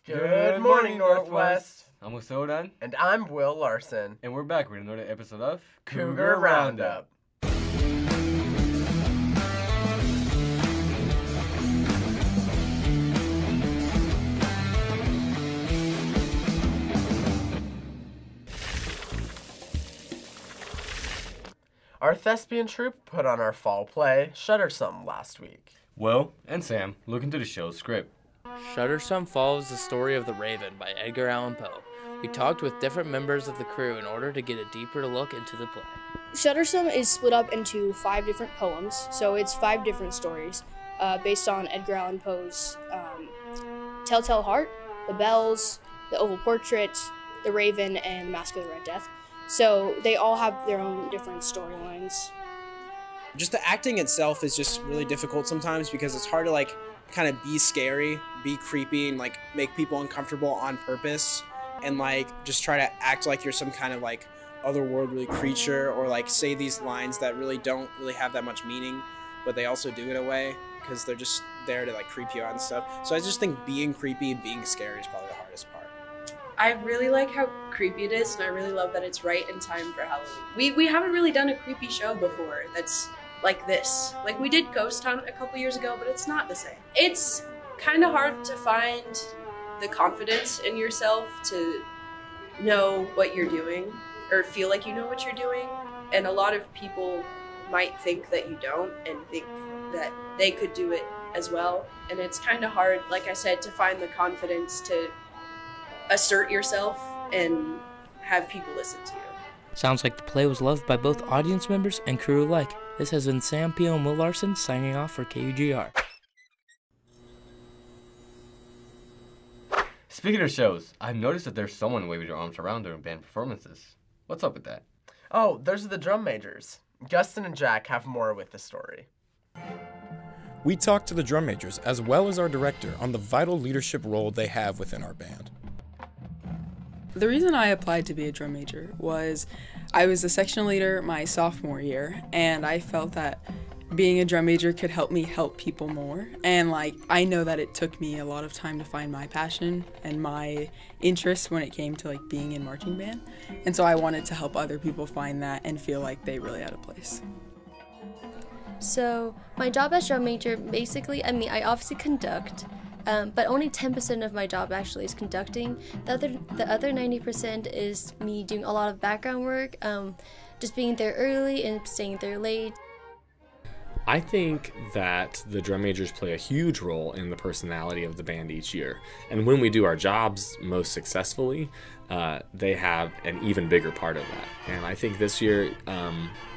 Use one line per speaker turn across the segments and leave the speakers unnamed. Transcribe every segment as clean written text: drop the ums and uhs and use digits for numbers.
Good morning, Northwest.
I'm Musodan.
And I'm Will Larson.
And we're back with another episode of
Cougar Roundup. Our thespian troupe put on our fall play, Shuddersome, last week.
Will and Sam look into the show's script.
Shuddersome follows the story of The Raven by Edgar Allan Poe. We talked with different members of the crew in order to get a deeper look into the play.
Shuddersome is split up into 5 different poems, so it's 5 different stories based on Edgar Allan Poe's Telltale Heart, The Bells, The Oval Portrait, The Raven, and Mask of the Red Death. So they all have their own different storylines.
Just the acting itself is just really difficult sometimes because it's hard to kind of be scary, be creepy, and make people uncomfortable on purpose, and just try to act like you're some kind of otherworldly creature, or say these lines that really don't have that much meaning, but they also do in a way because they're just there to creep you out and stuff. So I just think being creepy and being scary is probably the hardest part.
I really like how creepy it is, and I really love that it's right in time for Halloween. We haven't really done a creepy show before that's like this. We did Ghost Hunt a couple years ago, but it's not the same. It's kind of hard to find the confidence in yourself to know what you're doing or feel like you know what you're doing. And a lot of people might think that you don't and think that they could do it as well. And it's kind of hard, like I said, to find the confidence to assert yourself and have people listen to you.
Sounds like the play was loved by both audience members and crew alike. This has been Sam Peel and Will Larson signing off for KUGR.
Speaking of shows, I've noticed that there's someone waving their arms around during band performances. What's up with that?
Oh, those are the drum majors. Gustin and Jack have more with the story.
We talked to the drum majors as well as our director on the vital leadership role they have within our band.
The reason I applied to be a drum major was I was a section leader my sophomore year, and I felt that being a drum major could help me help people more. And I know that it took me a lot of time to find my passion and my interest when it came to being in marching band. And so I wanted to help other people find that and feel like they really had a place.
So my job as drum major, basically, I obviously conduct, but only 10% of my job actually is conducting. The other 90% is me doing a lot of background work, just being there early and staying there late.
I think that the drum majors play a huge role in the personality of the band each year. And when we do our jobs most successfully, they have an even bigger part of that. And I think this year,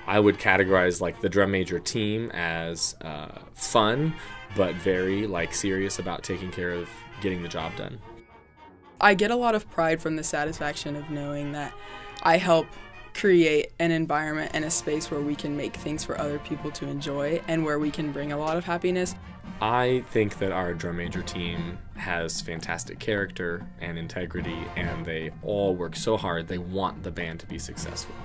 I would categorize the drum major team as fun, but very serious about taking care of getting the job done.
I get a lot of pride from the satisfaction of knowing that I help create an environment and a space where we can make things for other people to enjoy and where we can bring a lot of happiness.
I think that our drum major team has fantastic character and integrity, and they all work so hard. They want the band to be successful.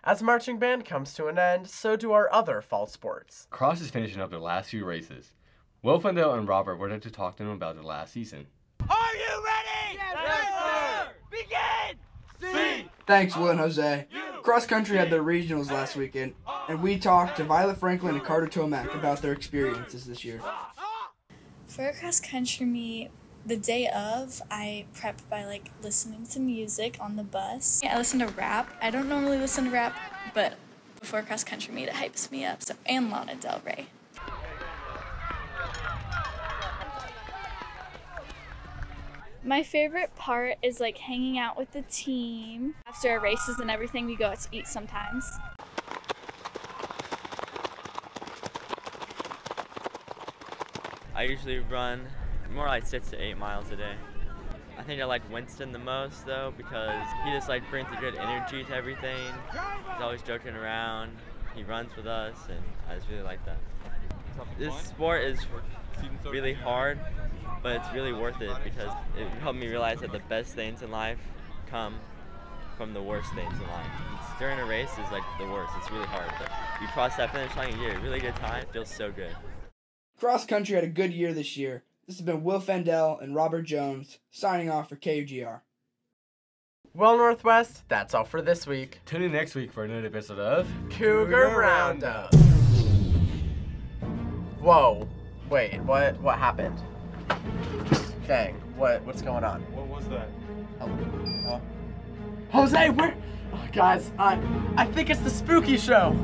As marching band comes to an end, so do our other fall sports.
Cross is finishing up their last few races. Will Fendell and Robert were there to talk to them about their last season.
Are you ready? Yes, sir! Begin! C!
Thanks, Will and Jose. Cross country had their regionals last weekend, and we talked to Violet Franklin and Carter Tomac about their experiences this year.
For a cross country meet, the day of, I prep by listening to music on the bus. I listen to rap. I don't normally listen to rap, but before cross country meet, it hypes me up. So, and Lana Del Rey.
My favorite part is hanging out with the team. After our races and everything, we go out to eat sometimes.
I usually run more 6 to 8 miles a day. I think I like Winston the most though, because he just brings a good energy to everything. He's always joking around. He runs with us, and I just really like that. This sport is really hard, but it's really worth it because it helped me realize that the best things in life come from the worst things in life. It's during a race is like the worst. It's really hard, but you cross that finish line, you get a really good time. It feels so good.
Cross country had a good year this year. This has been Will Fendell and Robert Jones signing off for KUGR.
Well, Northwest, that's all for this week.
Tune in next week for another episode of
Cougar Roundup. Whoa. Wait, what happened? Dang, what's going on?
What was that?
Jose, where? Oh, guys, I think it's the spooky show.